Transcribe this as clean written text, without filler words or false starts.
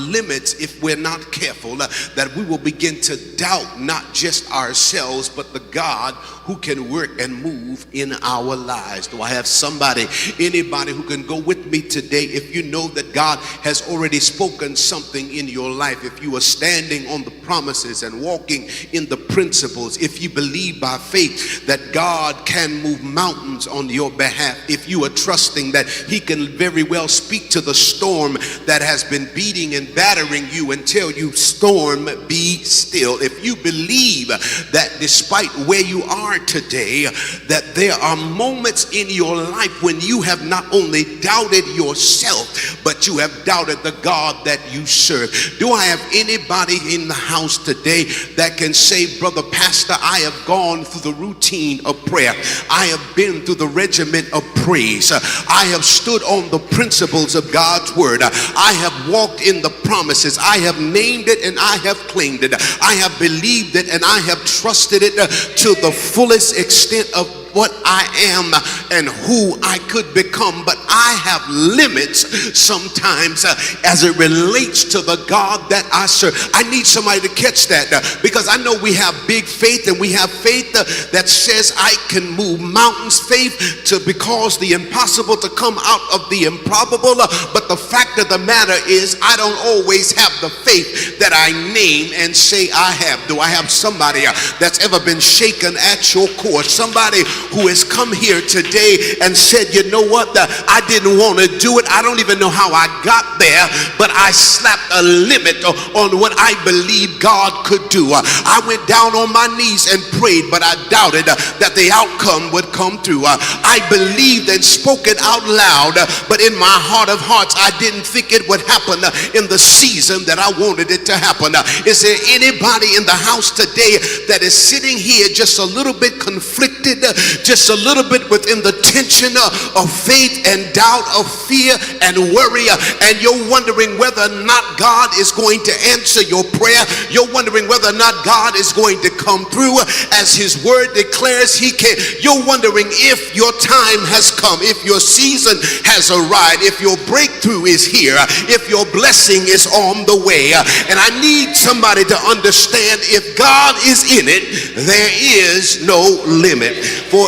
limits if we're not careful, that we will begin to doubt not just ourselves but the God who can work and move in our lives. Do I have anybody who can go with me today? If you know that God has already spoken something in your life, if you are standing on the promises and walking in the principles, if you believe by faith that God can move mountains on your behalf, if you are trusting that he can very well speak to the storm that has been beating and battering you and tell you, storm, be still. If you believe that despite where you are today, that there are moments in your life when you have not only doubted yourself, but you have doubted the God that you serve. Do I have anybody in the house today that can say, Brother Pastor, I have gone through the routine of prayer. I have been through the regiment of praise. I have stood on the principles of God's word. I have walked in the promises. I have named it and I have claimed it. I have believed it and I have trusted it to the fullest extent of what I am and who I could become. But I have limits sometimes as it relates to the God that I serve. I need somebody to catch that because I know we have big faith, and we have faith that says I can move mountains, faith to cause the impossible to come out of the improbable. But the fact of the matter is I don't always have the faith that I name and say I have. Do I have somebody that's ever been shaken at your core? Somebody who has come here today and said, you know what, I didn't want to do it. I don't even know how I got there, but I slapped a limit on what I believed God could do. I went down on my knees and prayed, but I doubted that the outcome would come through. I believed and spoke it out loud, but in my heart of hearts, I didn't think it would happen in the season that I wanted it to happen. Is there anybody in the house today that is sitting here just a little bit conflicted, just a little bit within the tension of faith and doubt, of fear and worry, and you're wondering whether or not God is going to answer your prayer? You're wondering whether or not God is going to come through as his word declares he can. You're wondering if your time has come, if your season has arrived, if your breakthrough is here, if your blessing is on the way. And I need somebody to understand, if God is in it, there is no limit.